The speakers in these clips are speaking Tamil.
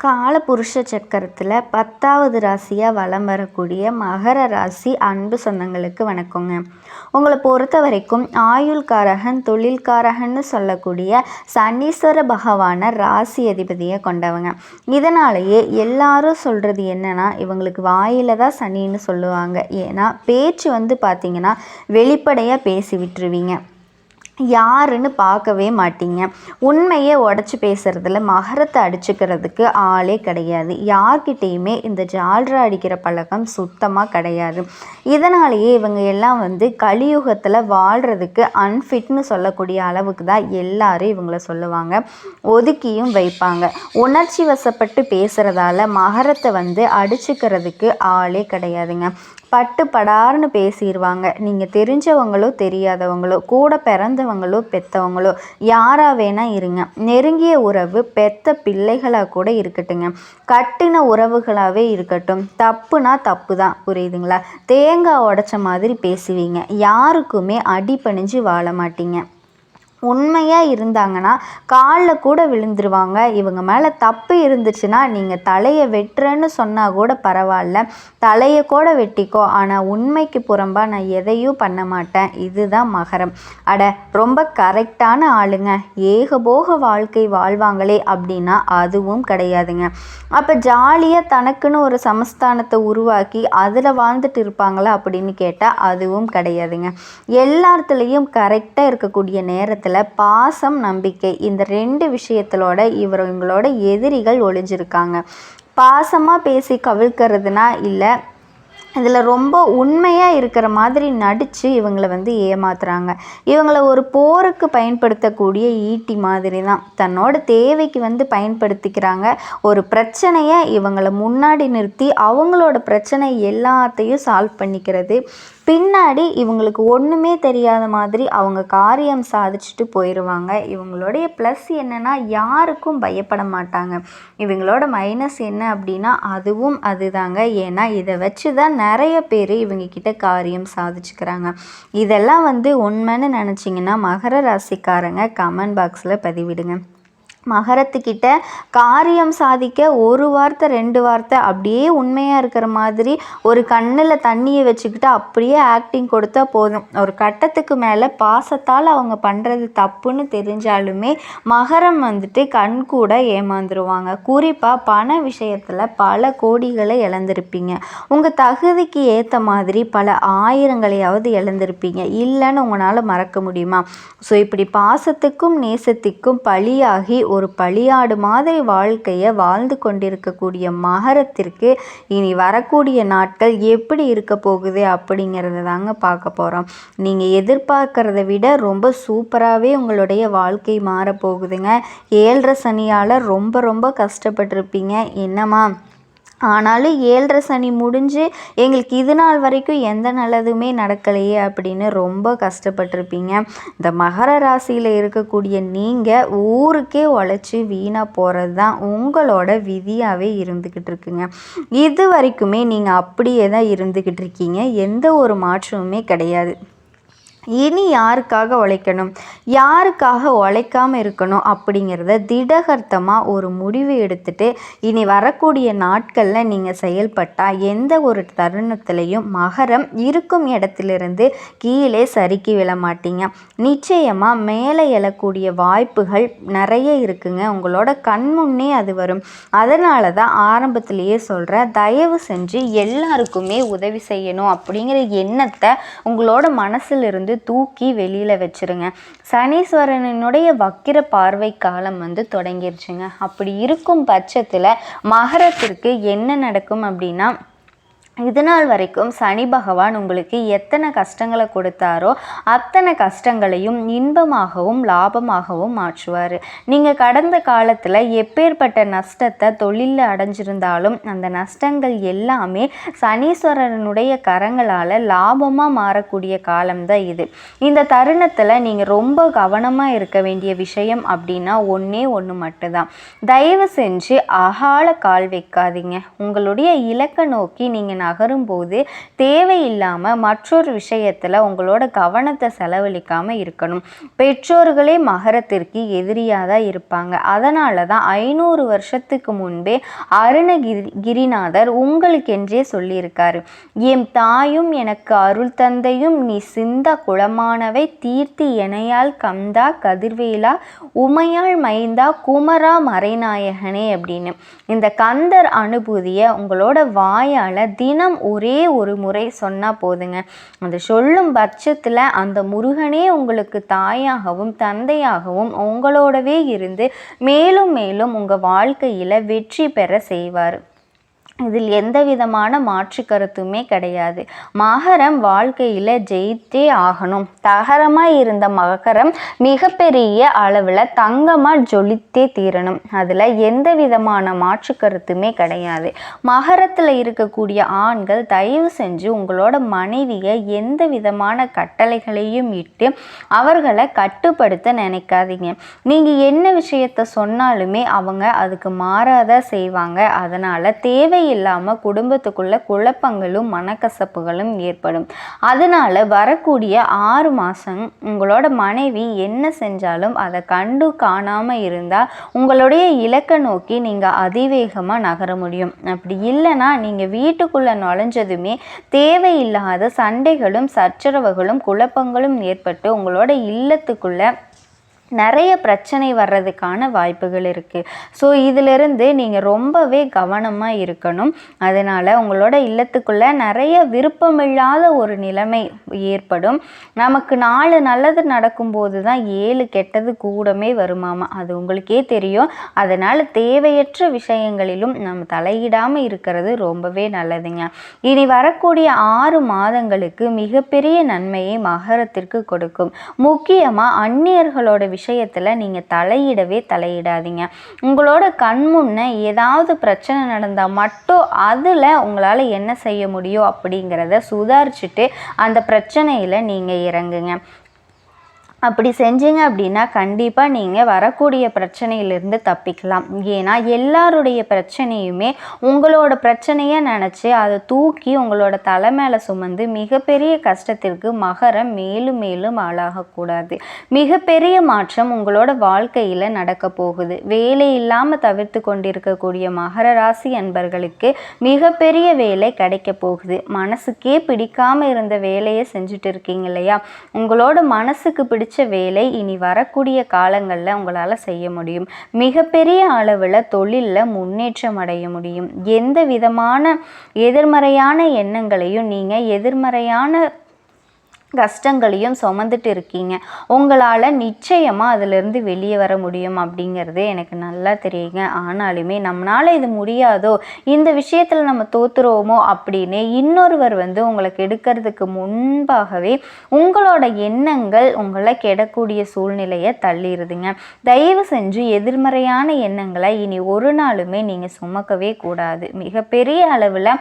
காலபுருஷ சக்கரத்தில் 10வது ராசியாக வலம் வரக்கூடிய மகர ராசி அன்பு சொந்தங்களுக்கு வணக்கங்க. உங்களை பொறுத்த வரைக்கும் ஆயுள்காரகன் தொழில்காரகன்னு சொல்லக்கூடிய சனீஸ்வர பகவானை ராசி அதிபதியை கொண்டவங்க. இதனாலேயே எல்லாரும் சொல்கிறது என்னன்னா, இவங்களுக்கு வாயில தான் சனின்னு சொல்லுவாங்க. ஏன்னா பேச்சு பார்த்திங்கன்னா வெளிப்படையாக பேசி விட்டுருவீங்க, யாருன்னு பார்க்கவே மாட்டீங்க. உண்மையை உடச்சி பேசுகிறதுல மகரத்தை அடிச்சுக்கிறதுக்கு ஆளே கிடையாது. யார்கிட்டேயுமே இந்த ஜால்ரா அடிக்கிற பழக்கம் சுத்தமாக கிடையாது. இதனாலேயே இவங்க எல்லாம் கலியுகத்தில் வாழ்கிறதுக்கு அன்ஃபிட்னு சொல்லக்கூடிய அளவுக்கு தான் எல்லாரும் இவங்கள சொல்லுவாங்க, ஒதுக்கியும் வைப்பாங்க. உணர்ச்சி வசப்பட்டு பேசுகிறதால மகரத்தை அடிச்சுக்கிறதுக்கு ஆளே கிடையாதுங்க. பட்டு படார்னு பேசிடுவாங்க. நீங்கள் தெரிஞ்சவங்களோ தெரியாதவங்களோ, கூட பிறந்தவங்களோ பெற்றவங்களோ, யாராக வேணால் இருங்க. நெருங்கிய உறவு பெத்த பிள்ளைகளாக கூட இருக்கட்டுங்க, கட்டின உறவுகளாகவே இருக்கட்டும், தப்புனா தப்பு தான், புரியுதுங்களா? தேங்காய் உடைச்ச மாதிரி பேசுவீங்க, யாருக்குமே அடிபணிஞ்சு வாழ மாட்டீங்க. உண்மையாக இருந்தாங்கன்னா காலில் கூட விழுந்துருவாங்க. இவங்க மேலே தப்பு இருந்துச்சுன்னா நீங்கள் தலையை வெட்டுறேன்னு சொன்னால் கூட பரவாயில்ல, தலையை கூட வெட்டிக்கோ, ஆனால் உண்மைக்கு புறம்பாக நான் எதையும் பண்ண மாட்டேன். இதுதான் மகரம். ரொம்ப கரெக்டான ஆளுங்க. ஏகபோக வாழ்க்கை வாழ்வாங்களே அப்படின்னா அதுவும் கிடையாதுங்க. அப்போ ஜாலியாக தனக்குன்னு ஒரு சமஸ்தானத்தை உருவாக்கி அதில் வாழ்ந்துட்டு இருப்பாங்களா அப்படின்னு கேட்டால் அதுவும் கிடையாதுங்க. எல்லாத்துலேயும் கரெக்டாக இருக்கக்கூடிய நேரத்தில் பாசம் நம்பிக்கை இந்த 2 விஷயத்திலோட இவங்களோட எதிரிகள் ஒளிஞ்சிருக்காங்க. பாசமாக பேசி கவிழ்க்கிறதுனா இல்லை, இதில் ரொம்ப உண்மையாக இருக்கிற மாதிரி நடித்து இவங்களை ஏமாத்துறாங்க. இவங்களை ஒரு போருக்கு பயன்படுத்தக்கூடிய ஈட்டி மாதிரி தான் தன்னோட தேவைக்கு பயன்படுத்திக்கிறாங்க. ஒரு பிரச்சனையை இவங்களை முன்னாடி நிறுத்தி அவங்களோட பிரச்சனை எல்லாத்தையும் சால்வ் பண்ணிக்கிறது. பின்னாடி இவங்களுக்கு ஒன்றுமே தெரியாத மாதிரி அவங்க காரியம் சாதிச்சுட்டு போயிடுவாங்க. இவங்களுடைய ப்ளஸ் என்னென்னா, யாருக்கும் பயப்பட மாட்டாங்க. இவங்களோட மைனஸ் என்ன அப்படின்னா அதுவும் அதுதாங்க. ஏன்னா இதை வச்சு தான் நிறைய பேர் இவங்கக்கிட்ட காரியம் சாதிச்சுக்கிறாங்க. இதெல்லாம் உண்மைன்னு நினச்சிங்கன்னா மகர ராசிக்காரங்க கமெண்ட் பாக்ஸில் பதிவிடுங்க. மகரத்துக்கிட்ட காரியம் சாதிக்க ஒரு வார்த்தை 2 வார்த்தை அப்படியே உண்மையாக இருக்கிற மாதிரி ஒரு கண்ணில் தண்ணியை வச்சுக்கிட்டு அப்படியே ஆக்டிங் கொடுத்தா போதும். ஒரு கட்டத்துக்கு மேலே பாசத்தால் அவங்க பண்ணுறது தப்புன்னு தெரிஞ்சாலுமே மகரம் கண் கூட ஏமாந்துருவாங்க. குறிப்பாக பண விஷயத்தில் பல கோடிகளை இழந்திருப்பீங்க. உங்கள் தகுதிக்கு ஏற்ற மாதிரி பல ஆயிரங்களையாவது இழந்திருப்பீங்க. இல்லைன்னு உங்களால் மறக்க முடியுமா? ஸோ இப்படி பாசத்துக்கும் நேசத்துக்கும் பலியாகி ஒரு பலியாடு மாதிரி வாழ்க்கையை வாழ்ந்து கொண்டிருக்கக்கூடிய மகரத்திற்கு இனி வரக்கூடிய நாட்கள் எப்படி இருக்க போகுது அப்படிங்கிறத தாங்க பார்க்க போகிறோம். நீங்கள் எதிர்பார்க்கறத விட ரொம்ப சூப்பராகவே உங்களுடைய வாழ்க்கை மாறப்போகுதுங்க. 7.5 சனியால் ரொம்ப கஷ்டப்பட்டிருப்பீங்க. என்னம்மா ஆனாலும் 7.5 சனி முடிஞ்சு எங்களுக்கு இது நாள் வரைக்கும் எந்த நல்லதுமே நடக்கலையே அப்படின்னு ரொம்ப கஷ்டப்பட்டிருப்பீங்க. இந்த மகர ராசியில் இருக்கக்கூடிய நீங்கள் ஊருக்கே உழைச்சி வீணாக போகிறது தான் உங்களோட விதியாகவே இருந்துக்கிட்டு இருக்குங்க. இது வரைக்குமே நீங்கள் அப்படியே தான் இருந்துக்கிட்டு இருக்கீங்க. எந்த ஒரு மாற்றமுமே கிடையாது. இனி யாருக்காக உழைக்கணும், யாருக்காக உழைக்காமல் இருக்கணும் அப்படிங்கிறத திடகர்த்தமாக ஒரு முடிவு எடுத்துட்டு இனி வரக்கூடிய நாட்களில் நீங்கள் செயல்பட்டால் எந்த ஒரு தருணத்திலையும் மகரம் இருக்கும் இடத்திலிருந்து கீழே சறுக்கி விழ மாட்டீங்க. நிச்சயமாக மேலே எழக்கூடிய வாய்ப்புகள் நிறைய இருக்குங்க. உங்களோட கண்முன்னே அது வரும். அதனால தான் ஆரம்பத்திலேயே சொல்கிறேன், தயவு செஞ்சு எல்லாருக்குமே உதவி செய்யணும் அப்படிங்கிற எண்ணத்தை உங்களோட மனசில் இருந்து தூக்கி வெளியில் வச்சிருங்க. சனீஸ்வரனுடைய வக்கிர பார்வை காலம் தொடங்கிருச்சுங்க. அப்படி இருக்கும் பட்சத்தில் மகரத்திற்கு என்ன நடக்கும் அப்படின்னா, இது நாள் வரைக்கும் சனி பகவான் உங்களுக்கு எத்தனை கஷ்டங்களை கொடுத்தாரோ அத்தனை கஷ்டங்களையும் இன்பமாகவும் லாபமாகவும் மாற்றுவார். நீங்கள் கடந்த காலத்தில் எப்பேற்பட்ட நஷ்டத்தை தொழிலில் அடைஞ்சிருந்தாலும் அந்த நஷ்டங்கள் எல்லாமே சனீஸ்வரனுடைய கரங்களால் லாபமாக மாறக்கூடிய காலம்தான் இது. இந்த தருணத்தில் நீங்கள் ரொம்ப கவனமாக இருக்க வேண்டிய விஷயம் அப்படின்னா ஒன்றே ஒன்று மட்டும்தான். தயவு செஞ்சு அகால கால் வைக்காதீங்க. உங்களுடைய இலக்கை நோக்கி நீங்கள் நகரும் போது தேவையில்லாமல் மற்றொரு விஷயத்தில் உங்களோட கவனத்தை செலவழிக்காமல் இருக்கணும். பெற்றோர்களே மகரத்திற்கு எதிரியாக தான் இருப்பாங்க. அதனால தான் 500 வருஷத்துக்கு முன்பே அருணகிரிநாதர் உங்களுக்கென்றே சொல்லியிருக்காரு, எம் தாயும் எனக்கு அருள் தந்தையும் நீ சிந்த குளமானவை தீர்த்தி எனையால் கந்தா கதிர்வேலா உமையாள் மைந்தா குமரா மறைநாயகனே அப்படின்னு. இந்த கந்தர் அனுபூதியை உங்களோட வாயால் தினம் ஒரே ஒரு முறை சொன்னால் போதுங்க. அந்த சொல்லும் பட்சத்தில் அந்த முருகனே உங்களுக்கு தாயாகவும் தந்தையாகவும் உங்களோடவே இருந்து மேலும் மேலும் உங்கள் வாழ்க்கையில் வெற்றி பெற செய்வார். இதில் எந்த விதமான மாற்று கருத்துமே கிடையாது. மகரம் வாழ்க்கையில் ஜெயித்தே ஆகணும். தகரமாக இருந்த மகரம் மிகப்பெரிய அளவில் தங்கமாக ஜொலித்தே தீரணும். அதில் எந்த விதமான மாற்று கருத்துமே கிடையாது. மகரத்தில் இருக்கக்கூடிய ஆண்கள் தயவு செஞ்சு உங்களோட மனைவியை எந்த விதமான கட்டளைகளையும் இட்டு அவர்களை கட்டுப்படுத்த நினைக்காதீங்க. நீங்கள் என்ன விஷயத்த சொன்னாலுமே அவங்க அதுக்கு மாறாத செய்வாங்க. அதனால் தேவை இல்லாமல் குடும்பத்துக்குள்ள குழப்பங்களும் மனக்கசப்புகளும் ஏற்படும். அதனால வரக்கூடிய 6 மாதம் உங்களோட மனைவி என்ன செஞ்சாலும் அதை கண்டு காணாமல் இருந்தால் உங்களுடைய இலக்கை நோக்கி நீங்கள் அதிவேகமாக நகர முடியும். அப்படி இல்லைன்னா நீங்கள் வீட்டுக்குள்ளே நுழைஞ்சதுமே தேவையில்லாத சண்டைகளும் சச்சரவுகளும் குழப்பங்களும் ஏற்பட்டு உங்களோட இல்லத்துக்குள்ள நிறைய பிரச்சனை வர்றதுக்கான வாய்ப்புகள் இருக்குது. ஸோ இதிலிருந்து நீங்கள் ரொம்பவே கவனமாக இருக்கணும். அதனால் உங்களோட இல்லத்துக்குள்ளே நிறைய விருப்பமில்லாத ஒரு நிலைமை ஏற்படும். நமக்கு 4 நல்லது நடக்கும்போது தான் 7 கெட்டது கூடமே வருமாமா, அது உங்களுக்கே தெரியும். அதனால் தேவையற்ற விஷயங்களிலும் நம்ம தலையிடாமல் இருக்கிறது ரொம்பவே நல்லதுங்க. இனி வரக்கூடிய 6 மாதங்களுக்கு மிகப்பெரிய நன்மையை மகரத்திற்கு கொடுக்கும். முக்கியமாக அந்நியர்களோட விஷயத்தில் நீங்கள் தலையிடாதீங்க. உங்களோட கண் முன்ன ஏதாவது பிரச்சனை நடந்தால் மட்டும் அதில் உங்களால் என்ன செய்ய முடியும் அப்படிங்கிறத சுதாரிச்சுட்டு அந்த பிரச்சனையில் நீங்கள் இறங்குங்க. அப்படி செஞ்சீங்க அப்படின்னா கண்டிப்பாக நீங்கள் வரக்கூடிய பிரச்சனையிலிருந்து தப்பிக்கலாம். ஏன்னா எல்லாருடைய பிரச்சனையுமே உங்களோட பிரச்சனையை நினச்சி அதை தூக்கி உங்களோட தலை மேலே சுமந்து மிகப்பெரிய கஷ்டத்திற்கு மகரம் மேலும் மேலும் ஆளாகக்கூடாது. மிகப்பெரிய மாற்றம் உங்களோட வாழ்க்கையில் நடக்க போகுது. வேலை இல்லாமல் தவிர்த்து கொண்டிருக்கக்கூடிய மகர ராசி அன்பர்களுக்கு மிகப்பெரிய வேலை கிடைக்க போகுது. மனசுக்கே பிடிக்காமல் இருந்த வேலையை செஞ்சுட்டு இருக்கீங்க இல்லையா, உங்களோட மனசுக்கு பிடிச்ச வேலை இனி வரக்கூடிய காலங்களில் உங்களால் செய்ய முடியும். மிகப்பெரிய அளவில் தொழிலில் முன்னேற்றம் அடைய முடியும். எந்த விதமான எதிர்மறையான எண்ணங்களையும் நீங்கள் எதிர்மறையான கஷ்டங்களையும் சுமந்துட்டு இருக்கீங்க. உங்களால் நிச்சயமாக அதிலிருந்து வெளியே வர முடியும் அப்படிங்கிறது எனக்கு நல்லா தெரியுங்க. ஆனாலுமே நம்மளால் இது முடியாதோ, இந்த விஷயத்தில் நம்ம தோத்துருவோமோ அப்படின்னு இன்னொருவர் உங்களை கெடுக்கிறதுக்கு முன்பாகவே உங்களோட எண்ணங்கள் உங்களை கெடக்கூடிய சூழ்நிலையை தள்ளிடுதுங்க. தயவு செஞ்சு எதிர்மறையான எண்ணங்களை இனி ஒரு நாளுமே நீங்கள் சுமக்கவே கூடாது. மிகப்பெரிய அளவில்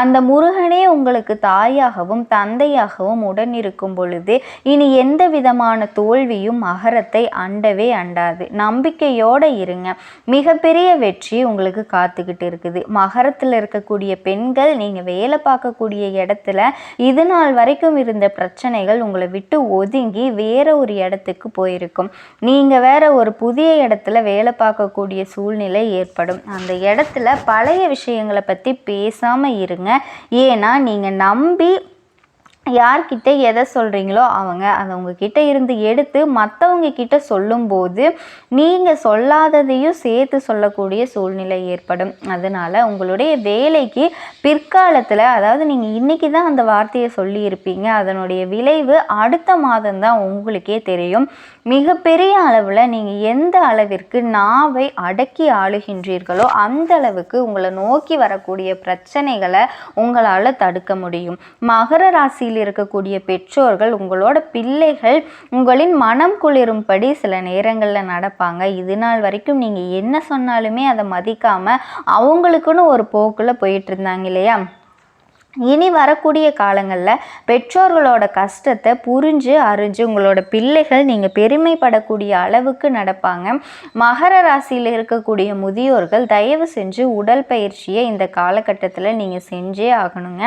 அந்த முருகனே உங்களுக்கு தாயாகவும் தந்தையாகவும் உடன் இருக்கும் பொழுது இனி எந்த விதமான தோல்வியும் மகரத்தை அண்டவே அண்டாது. நம்பிக்கையோடு இருங்க. மிகப்பெரிய வெற்றி உங்களுக்கு காத்துக்கிட்டு இருக்குது. மகரத்தில் இருக்கக்கூடிய பெண்கள் நீங்கள் வேலை பார்க்கக்கூடிய இடத்துல இது நாள் வரைக்கும் இருந்த பிரச்சனைகள் உங்களை விட்டு ஒதுங்கி வேற ஒரு இடத்துக்கு போயிருக்கும். நீங்கள் வேற ஒரு புதிய இடத்துல வேலை பார்க்கக்கூடிய சூழ்நிலை ஏற்படும். அந்த இடத்துல பழைய விஷயங்களை பற்றி பேசாமல் இருங்க. ஏன்னா நீங்கள் நம்பி யார்கிட்ட எதை சொல்கிறீங்களோ அவங்க அதை உங்ககிட்ட இருந்து எடுத்து மற்றவங்க கிட்ட சொல்லும்போது நீங்கள் சொல்லாததையும் சேர்த்து சொல்லக்கூடிய சூழ்நிலை ஏற்படும். அதனால் உங்களுடைய வேலைக்கு பிற்காலத்தில், அதாவது நீங்கள் இன்றைக்கி தான் அந்த வார்த்தையை சொல்லியிருப்பீங்க, அதனுடைய விளைவு அடுத்த மாதம்தான் உங்களுக்கே தெரியும். மிகப்பெரிய அளவில் நீங்கள் எந்த அளவிற்கு நாவை அடக்கி ஆளுகின்றீர்களோ அந்த அளவுக்கு உங்களை நோக்கி வரக்கூடிய பிரச்சனைகளை உங்களால் தடுக்க முடியும். மகர ராசியில் இருக்கக்கூடிய பெற்றோர்கள் உங்களோட பிள்ளைகள் உங்களின் மனம் குளிரும்படி சில நேரங்களில் நடப்பாங்க. இது நாள் வரைக்கும் நீங்கள் என்ன சொன்னாலுமே அதை மதிக்காமல் அவங்களுக்குன்னு ஒரு போக்கில் போயிட்டு இருந்தாங்க இல்லையா, இனி வரக்கூடிய காலங்களில் பெற்றோர்களோட கஷ்டத்தை புரிஞ்சு அறிஞ்சு உங்களோட பிள்ளைகள் நீங்கள் பெருமைப்படக்கூடிய அளவுக்கு நடப்பாங்க. மகர ராசியில் இருக்கக்கூடிய முதியோர்கள் தயவு செஞ்சு உடல் பயிற்சியை இந்த காலகட்டத்தில் நீங்கள் செஞ்சே ஆகணுங்க.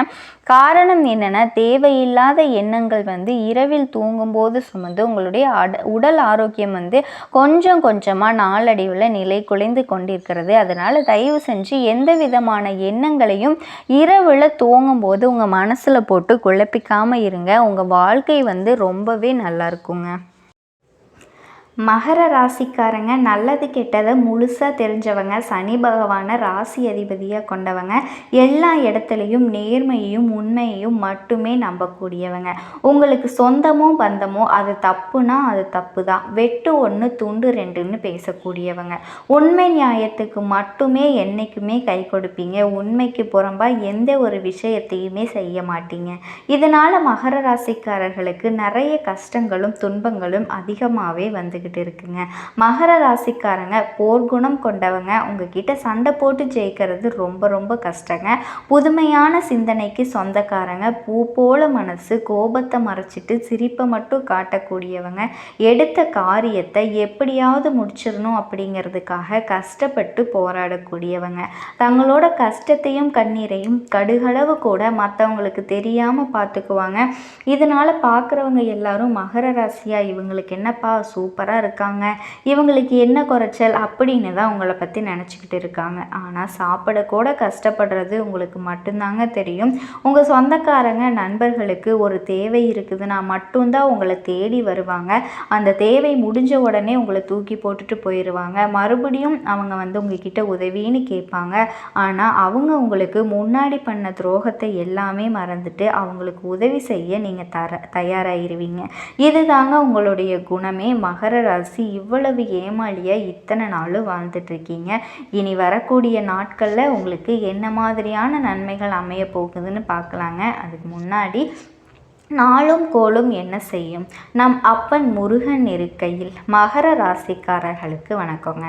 காரணம் என்னென்னா, தேவையில்லாத எண்ணங்கள் இரவில் தூங்கும்போது சுமந்து உங்களுடைய உடல் ஆரோக்கியம் கொஞ்சம் கொஞ்சமாக நாளடைவில் நிலை குலைந்து கொண்டிருக்கிறது. அதனால் தயவு செஞ்சு எந்த விதமான எண்ணங்களையும் இரவில் தூங்கும் போது உங்கள் மனசில் போட்டு குழப்பிக்காமல் இருங்க. உங்கள் வாழ்க்கை ரொம்பவே நல்லா இருக்குங்க. மகர ராசிக்காரங்க நல்லது கெட்டதை முழுசாக தெரிஞ்சவங்க, சனி பகவானை ராசி அதிபதியாக கொண்டவங்க, எல்லா இடத்துலையும் நேர்மையையும் உண்மையையும் மட்டுமே நம்பக்கூடியவங்க. உங்களுக்கு சொந்தமோ பந்தமோ அது தப்புனா அது தப்பு தான், வெட்டு ஒன்று துண்டு ரெண்டுன்னு பேசக்கூடியவங்க. உண்மை நியாயத்துக்கு மட்டுமே என்றைக்குமே கை கொடுப்பீங்க. உண்மைக்கு புறம்பாக எந்த ஒரு விஷயத்தையுமே செய்ய மாட்டீங்க. இதனால் மகர ராசிக்காரர்களுக்கு நிறைய கஷ்டங்களும் துன்பங்களும் அதிகமாகவே வந்துக்கிட்டு இருக்குங்க. மகர ராசிக்காரங்க போர்க்குணம் கொண்டவங்க. உங்ககிட்ட சண்டை போட்டு ஜெயிக்கிறது ரொம்ப ரொம்ப கஷ்டங்க. புதுமையான சிந்தனைக்கு சொந்தக்காரங்க. பூ போல மனசு, கோபத்தை மறைச்சிட்டு சிரிப்பை மட்டும் காட்டக்கூடியவங்க. எடுத்த காரியத்தை எப்படியாவது முடிச்சிடணும் அப்படிங்கிறதுக்காக கஷ்டப்பட்டு போராடக்கூடியவங்க. தங்களோட கஷ்டத்தையும் கண்ணீரையும் கடுகளவு கூட மற்றவங்களுக்கு தெரியாமல் பார்த்துக்குவாங்க. இதனால் பார்க்குறவங்க எல்லாரும் மகர ராசியா இவங்களுக்கு என்னப்பா சூப்பராக இருக்காங்க, இவங்களுக்கு என்ன குறைச்சல் அப்படின்னு தான் உங்களை பற்றி நினச்சிக்கிட்டு இருக்காங்க. ஆனால் சாப்பிடக்கூட கஷ்டப்படுறது உங்களுக்கு மட்டும்தாங்க தெரியும். உங்கள் சொந்தக்காரங்க நண்பர்களுக்கு ஒரு தேவை இருக்குதுன்னா மட்டும்தான் உங்களை தேடி வருவாங்க. அந்த தேவை முடிஞ்ச உடனே உங்களை தூக்கி போட்டுட்டு போயிடுவாங்க. மறுபடியும் அவங்க உங்ககிட்ட உதவின்னு கேட்பாங்க. ஆனால் அவங்க உங்களுக்கு முன்னாடி பண்ண துரோகத்தை எல்லாமே மறந்துட்டு அவங்களுக்கு உதவி செய்ய நீங்கள் தயாராகிருவீங்க. இதுதாங்க உங்களுடைய குணமே. மகர ராசி இவ்வளவு ஏமாளியாக இத்தனை நாள் வாழ்ந்துட்டு இருக்கீங்க. இனி வரக்கூடிய நாட்களில் உங்களுக்கு என்ன மாதிரியான நன்மைகள் அமைய போகுதுன்னு பார்க்கலாங்க. அதுக்கு முன்னாடி நாளும் கோளும் என்ன செய்யும், நம் அப்பன் முருகன் இருக்கையில். மகர ராசிக்காரர்களுக்கு வணக்கங்க.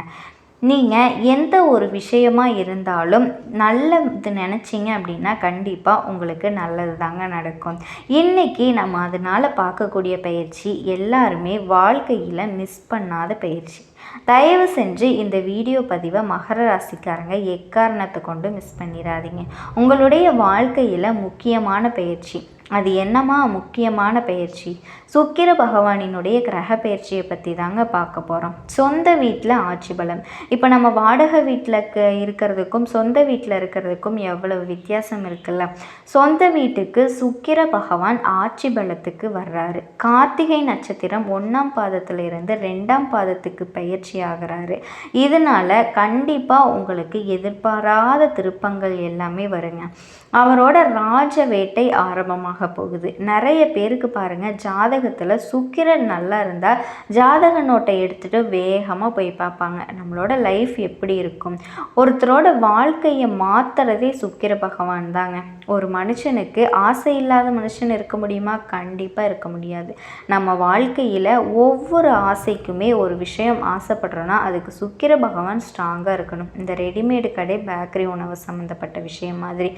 நீங்கள் எந்த ஒரு விஷயமாக இருந்தாலும் நல்லது நினச்சிங்க அப்படின்னா கண்டிப்பாக உங்களுக்கு நல்லது தாங்க நடக்கும். இன்றைக்கி நம்ம அதனால் பார்க்கக்கூடிய பயிற்சி எல்லாருமே வாழ்க்கையில் மிஸ் பண்ணாத பயிற்சி. தயவு செஞ்சு இந்த வீடியோ பதிவை மகர ராசிக்காரங்க எக்காரணத்தை கொண்டு மிஸ் பண்ணிடாதீங்க. உங்களுடைய வாழ்க்கையில் முக்கியமான பயிற்சி. அது என்னமா முக்கியமான பயிற்சி? சுக்கிர பகவானினுடைய கிரக பயிற்சியை பற்றி தாங்க பார்க்க போகிறோம். சொந்த வீட்டில் ஆட்சி பலம். இப்போ நம்ம வாடகை வீட்டில் இருக்கிறதுக்கும் சொந்த வீட்டில் இருக்கிறதுக்கும் எவ்வளவு வித்தியாசம் இருக்குல்ல. சொந்த வீட்டுக்கு சுக்கிர பகவான் ஆட்சி பலத்துக்கு வர்றாரு. கார்த்திகை நட்சத்திரம் 1ஆம் பாதத்தில் இருந்து 2ஆம் பாதத்துக்கு பயிற்சி ஆகிறாரு. இதனால் கண்டிப்பாக உங்களுக்கு எதிர்பாராத திருப்பங்கள் எல்லாமே வருங்க. அவரோட ராஜ வேட்டை ஆரம்பமாக போகுது. நிறைய பேருக்கு பாருங்கள், ஜாதகத்தில் சுக்கிரன் நல்லா இருந்தால் ஜாதக நோட்டை எடுத்துகிட்டு வேகமாக போய் பார்ப்பாங்க நம்மளோட லைஃப் எப்படி இருக்கும். ஒருத்தரோட வாழ்க்கையை மாற்றுறதே சுக்கிர பகவான் தாங்க. ஒரு மனுஷனுக்கு ஆசை இல்லாத மனுஷன் இருக்க முடியுமா? கண்டிப்பாக இருக்க முடியாது. நம்ம வாழ்க்கையில் ஒவ்வொரு ஆசைக்குமே ஒரு விஷயம் ஆசைப்படுறோன்னா அதுக்கு சுக்கிர பகவான் ஸ்ட்ராங்காக இருக்கணும். இந்த ரெடிமேடு கடை, பேக்கரி உணவு சம்மந்தப்பட்ட விஷயம் மாதிரி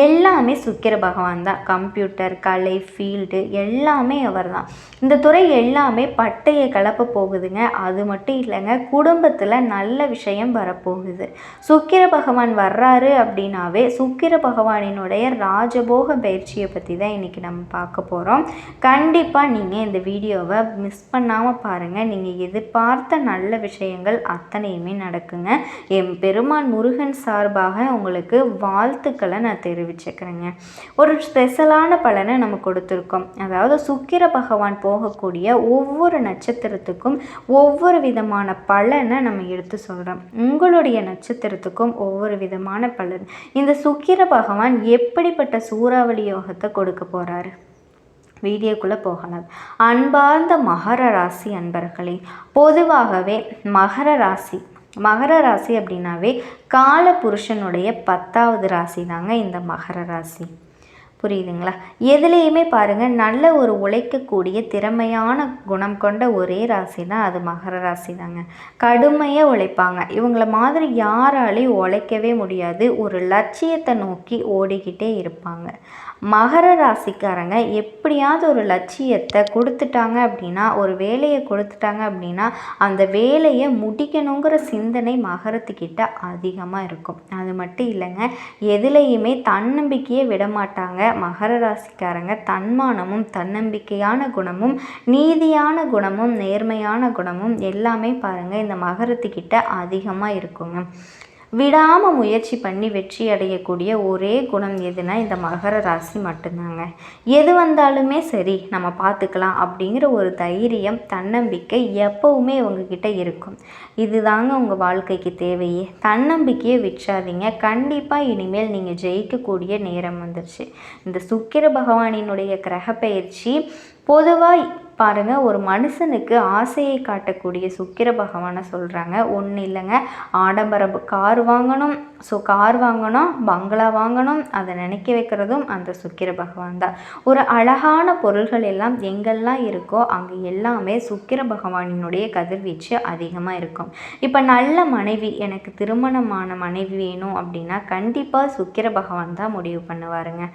எல்லாமே சுக்கிர பகவான் தான். கம்ப்யூட்டர், கலை, ஃபீல்டு எல்லாமே அவர் தான். இந்த துறை எல்லாமே பட்டையை கலப்ப போகுதுங்க. அது மட்டும் இல்லைங்க, குடும்பத்தில் நல்ல விஷயம் வரப்போகுது. சுக்கிர பகவான் வர்றாரு அப்படின்னாவே சுக்கிர பகவானினுடைய ராஜபோக பயிற்சியை பற்றி தான் இன்றைக்கி நம்ம பார்க்க போகிறோம். கண்டிப்பாக நீங்கள் இந்த வீடியோவை மிஸ் பண்ணாமல் பாருங்கள். நீங்கள் எதிர்பார்த்த நல்ல விஷயங்கள் அத்தனையுமே நடக்குங்க. என் பெருமான் முருகன் சார்பாக உங்களுக்கு வாழ்த்துக்களை நான் தெரிவிச்சுக்கிறேங்க. ஒரு ஸ்பெஷலான பலனை நம்ம கொடுத்துருக்கோம். அதாவது சுக்கிர பகவான் போகக்கூடிய ஒவ்வொரு நட்சத்திரத்துக்கும் ஒவ்வொரு விதமான பலனை நம்ம எடுத்து சொல்கிறோம். உங்களுடைய நட்சத்திரத்துக்கும் ஒவ்வொரு விதமான பலன். இந்த சுக்கிர பகவான் எப்படிப்பட்ட சூறாவளி யோகத்தை கொடுக்க போகிறாரு? வீடியோக்குள்ளே போகலாம். அன்பார்ந்த மகர ராசி அன்பர்களே, பொதுவாகவே மகர ராசி அப்படின்னாவே கால புருஷனுடைய 10வது ராசி தாங்க இந்த மகர ராசி. புரியுதுங்களா? எதுலேயுமே பாருங்கள், நல்ல ஒரு உழைக்கக்கூடிய திறமையான குணம் கொண்ட ஒரே ராசினா அது மகர ராசி தாங்க. கடுமையாக உழைப்பாங்க. இவங்கள மாதிரி யாராலையும் உழைக்கவே முடியாது. ஒரு லட்சியத்தை நோக்கி ஓடிக்கிட்டே இருப்பாங்க. மகர ராசிக்காரங்க எப்படியாவது ஒரு லட்சியத்தை கொடுத்துட்டாங்க அப்படின்னா, ஒரு வேலையை கொடுத்துட்டாங்க அப்படின்னா, அந்த வேலையை முடிக்கணுங்கிற சிந்தனை மகரத்துக்கிட்ட அதிகமாக இருக்கும். அது மட்டும் இல்லைங்க, எதுலேயுமே தன்னம்பிக்கையே விடமாட்டாங்க மகர ராசிக்காரங்க. தன்மானமும் தன்னம்பிக்கையான குணமும் நீதியான குணமும் நேர்மையான குணமும் எல்லாமே பாருங்கள் இந்த மகரத்துக்கிட்ட அதிகமாக இருக்குங்க. விடாமல் முயற்சி பண்ணி வெற்றி அடையக்கூடிய ஒரே குணம் எதுனா இந்த மகர ராசி மட்டும்தாங்க. எது வந்தாலுமே சரி நம்ம பார்த்துக்கலாம் அப்படிங்கிற ஒரு தைரியம் தன்னம்பிக்கை எப்போவுமே உங்ககிட்ட இருக்கும். இதுதாங்க உங்கள் வாழ்க்கைக்கு தேவையே. தன்னம்பிக்கையை விற்றாதீங்க. கண்டிப்பாக இனிமேல் நீங்கள் ஜெயிக்கக்கூடிய நேரம் வந்துருச்சு. இந்த சுக்கிர பகவானினுடைய கிரக பயிற்சி பொதுவாக பாருங்கள், ஒரு மனுஷனுக்கு ஆசையை காட்டக்கூடிய சுக்கிர பகவானை சொல்கிறாங்க. ஒன்றும் இல்லைங்க, ஆடம்பர கார் வாங்கணும், கார் வாங்கணும், பங்களா வாங்கணும், அதை நினைக்க வைக்கிறதும் அந்த சுக்கிர பகவான் தான். ஒரு அழகான பொருள்கள் எல்லாம் எங்கெல்லாம் இருக்கோ அங்கே எல்லாமே சுக்கிர பகவானினுடைய கதிர்வீச்சு அதிகமாக இருக்கும். இப்போ நல்ல மனைவி, எனக்கு திருமணமான மனைவி வேணும் அப்படின்னா கண்டிப்பாக சுக்கிர பகவான் தான் முடிவு பண்ணுவாருங்க.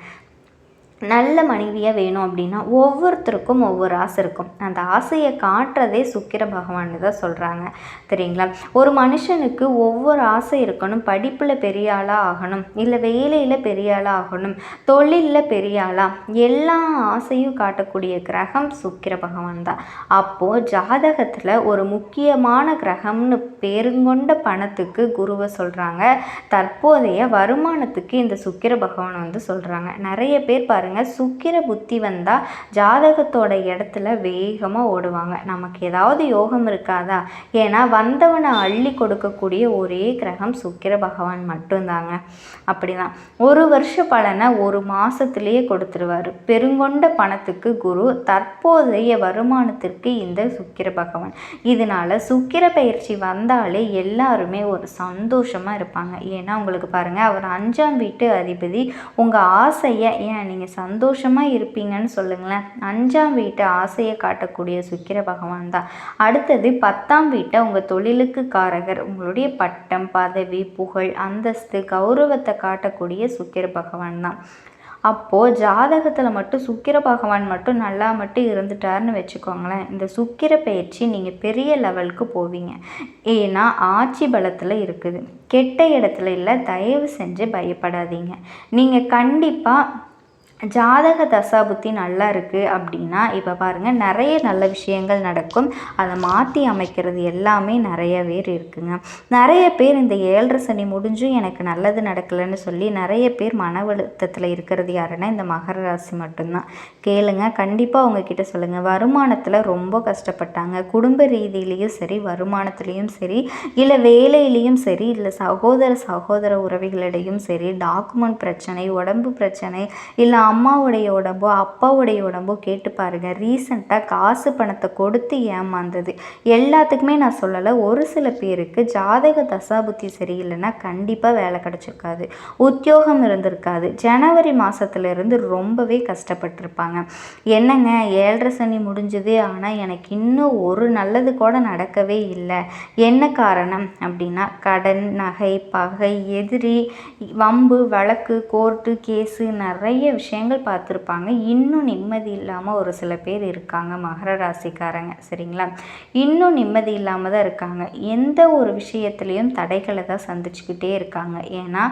நல்ல மனைவியாக வேணும் அப்படின்னா ஒவ்வொருத்தருக்கும் ஒவ்வொரு ஆசை இருக்கும். அந்த ஆசையை காட்டுறதே சுக்கிர பகவான்னு தான் சொல்கிறாங்க, சரிங்களா? ஒரு மனுஷனுக்கு ஒவ்வொரு ஆசை இருக்கணும். படிப்பில் பெரிய ஆளாக ஆகணும், இல்லை வேலையில் பெரிய ஆளாக ஆகணும், தொழிலில் பெரிய ஆளாக, எல்லா ஆசையும் காட்டக்கூடிய கிரகம் சுக்கிர பகவான் தான். அப்போது ஜாதகத்தில் ஒரு முக்கியமான கிரகம்னு பேருங்கொண்ட பணத்துக்கு குருவை சொல்கிறாங்க. தற்போதைய வருமானத்துக்கு இந்த சுக்கிர பகவான் வந்து சொல்கிறாங்க. நிறைய பேர் சுக்கிர புத்தி வந்தால் ஜாதகத்தோட இடத்துல வேகமாக ஓடுவாங்க. நமக்கு ஏதாவது யோகம் இருக்காதா? ஏன்னா வந்தவனை அள்ளி கொடுக்கக்கூடிய ஒரே கிரகம் சுக்கிர பகவான் மட்டும்தாங்க. அப்படிதான் ஒரு வருஷ பலனை ஒரு மாதத்துலேயே கொடுத்துருவார். பெருங்கொண்ட பணத்துக்கு குரு, தற்போதைய வருமானத்திற்கு இந்த சுக்கிர பகவான். இதனால் சுக்கிர பயிற்சி வந்தாலே எல்லாருமே ஒரு சந்தோஷமாக இருப்பாங்க. ஏன்னா உங்களுக்கு பாருங்கள், அவர் 5ஆம் வீட்டு அதிபதி. உங்கள் ஆசையை நீங்கள் சந்தோஷமாக இருப்பீங்கன்னு சொல்லுங்களேன். 5ஆம் வீட்டை ஆசையை காட்டக்கூடிய சுக்கிர பகவான் தான். அடுத்தது 10ஆம் வீட்டை உங்கள் தொழிலுக்கு காரகர். உங்களுடைய பட்டம், பதவி, புகழ், அந்தஸ்து, கௌரவத்தை காட்டக்கூடிய சுக்கிர பகவான் தான். அப்போது ஜாதகத்தில் மட்டும் சுக்கிர பகவான் மட்டும் நல்லா மட்டும் இருந்துட்டாருன்னு வச்சுக்கோங்களேன், இந்த சுக்கிர பயிற்சி நீங்கள் பெரிய லெவலுக்கு போவீங்க. ஏன்னா ஆட்சி பலத்தில் இருக்குது, கெட்ட இடத்துல இல்லை. தயவு செஞ்சு பயப்படாதீங்க. நீங்கள் கண்டிப்பாக ஜாதக தசாபுத்தி நல்லா இருக்குது அப்படின்னா இப்போ பாருங்கள், நிறைய நல்ல விஷயங்கள் நடக்கும். அதை மாற்றி அமைக்கிறது எல்லாமே நிறைய பேர் இருக்குங்க. நிறைய பேர் இந்த 7.5 சனி முடிஞ்சும் எனக்கு நல்லது நடக்கலைன்னு சொல்லி நிறைய பேர் மன அழுத்தத்தில் இருக்கிறது யாருன்னா இந்த மகர ராசி மட்டும்தான். கேளுங்க, கண்டிப்பாக உங்ககிட்ட சொல்லுங்கள். வருமானத்தில் ரொம்ப கஷ்டப்பட்டாங்க. குடும்ப ரீதியிலையும் சரி, வருமானத்துலேயும் சரி, இல்லை வேலையிலையும் சரி, இல்லை சகோதர உறவுகளிடையும் சரி, டாக்குமெண்ட் பிரச்சனை, உடம்பு பிரச்சனை, இல்லை அம்மாவுடைய உடம்போ அப்பாவுடைய உடம்போ கேட்டு பாருங்கள். ரீசெண்டாக காசு பணத்தை கொடுத்து ஏமாந்தது எல்லாத்துக்குமே நான் சொல்லலை. ஒரு சில பேருக்கு ஜாதக தசாபுத்தி சரியில்லைன்னா கண்டிப்பாக வேலை கிடச்சிருக்காது, உத்தியோகம் இருந்திருக்காது. ஜனவரி மாதத்துலேருந்து ரொம்பவே கஷ்டப்பட்டிருப்பாங்க. என்னங்க 7.5 சனி முடிஞ்சுது, ஆனால் எனக்கு இன்னும் ஒரு நல்லது கூட நடக்கவே இல்லை. என்ன காரணம் அப்படின்னா கடன், நகை, பகை, எதிரி, வம்பு, வழக்கு, கோர்ட்டு கேஸு, நிறைய விஷயங்கள் பார்த்துருப்பாங்க. இன்னும் நிம்மதி இல்லாமல் ஒரு சில பேர் இருக்காங்க மகர ராசிக்காரங்க, சரிங்களா? இன்னும் நிம்மதி இல்லாமல் தான் இருக்காங்க. எந்த ஒரு விஷயத்துலேயும் தடைகளை தான் சந்திச்சுக்கிட்டே இருக்காங்க. ஏன்னா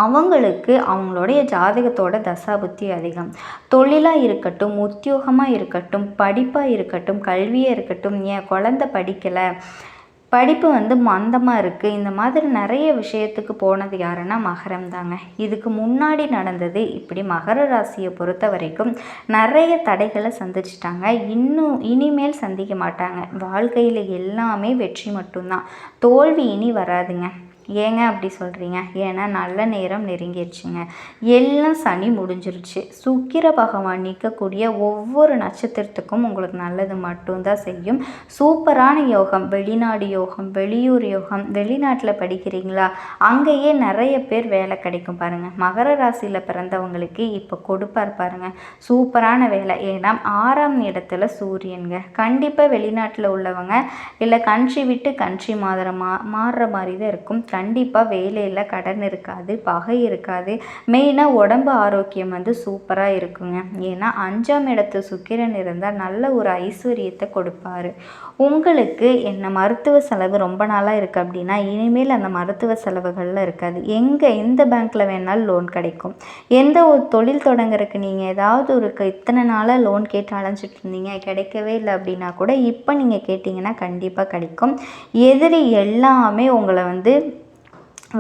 அவங்களுக்கு அவங்களுடைய ஜாதகத்தோட தசாபுத்தி அதிகம். தொழிலாக இருக்கட்டும், உத்தியோகமாக இருக்கட்டும், படிப்பாக இருக்கட்டும், கல்வியாக இருக்கட்டும், என் குழந்தை படிக்கலை, படிப்பு மந்தமாக இருக்குது, இந்த மாதிரி நிறைய விஷயத்துக்கு போனது யாருன்னா மகரம் தாங்க. இதுக்கு முன்னாடி நடந்தது இப்படி மகர ராசியை பொறுத்த வரைக்கும் நிறைய தடைகளை சந்திச்சிட்டாங்க. இனிமேல் சந்திக்க மாட்டாங்க. வாழ்க்கையில் எல்லாமே வெற்றி மட்டும்தான், தோல்வி இனி வராதுங்க. ஏங்க அப்படி சொல்கிறீங்க? ஏன்னா நல்ல நேரம் நெருங்கிடுச்சுங்க. எல்லாம் சனி முடிஞ்சிருச்சு. சுக்கிர பகவான் நீக்கக்கூடிய ஒவ்வொரு நட்சத்திரத்துக்கும் உங்களுக்கு நல்லது மட்டும்தான் செய்யும். சூப்பரான யோகம், வெளிநாடு யோகம், வெளியூர் யோகம். வெளிநாட்டில் படிக்கிறீங்களா, அங்கேயே நிறைய பேர் வேலை கிடைக்கும் பாருங்கள். மகர ராசியில் பிறந்தவங்களுக்கு இப்போ கொடுப்பார் பாருங்கள் சூப்பரான வேலை. ஏன்னா 6ஆம் இடத்துல சூரியனுங்க. கண்டிப்பாக வெளிநாட்டில் உள்ளவங்க இல்லை கண்ட்ரி விட்டு கண்ட்ரி மாறுற மாதிரி தான் இருக்கும். கண்டிப்பாக வேலையில் கடன் இருக்காது, பகை இருக்காது. மெயினாக உடம்பு ஆரோக்கியம் வந்து சூப்பராக இருக்குங்க. ஏன்னா 5ஆம் இடத்து சுக்கிரன் இருந்தால் நல்ல ஒரு ஐஸ்வர்யத்தை கொடுப்பாரு. உங்களுக்கு என்ன மருத்துவ செலவு ரொம்ப நாளாக இருக்குது அப்படின்னா இனிமேல் அந்த மருத்துவ செலவுகளில் இருக்காது. எந்த பேங்க்கில் வேணாலும் லோன் கிடைக்கும். எந்த ஒரு தொழில் தொடங்குறதுக்கு நீங்கள் ஏதாவது ஒரு இத்தனை நாளாக லோன் கேட்டு அலைஞ்சிட்டு இருந்தீங்க, கிடைக்கவே இல்லை அப்படின்னா கூட இப்போ நீங்கள் கேட்டிங்கன்னா கண்டிப்பாக கிடைக்கும். எதிரி எல்லாமே உங்களை வந்து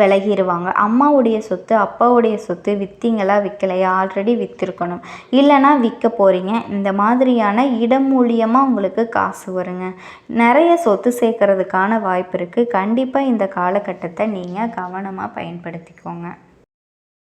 விலகிடுவாங்க. அம்மாவுடைய சொத்து, அப்பாவுடைய சொத்து விற்றீங்களா விற்கலையா? ஆல்ரெடி விற்றுருக்கணும், இல்லைனா விற்க போகிறீங்க. இந்த மாதிரியான இடம் மூலியமாக உங்களுக்கு காசு வருங்க. நிறைய சொத்து சேர்க்கறதுக்கான வாய்ப்பு இருக்குது. கண்டிப்பாக இந்த காலகட்டத்தை நீங்கள் கவனமாக பயன்படுத்திக்கோங்க.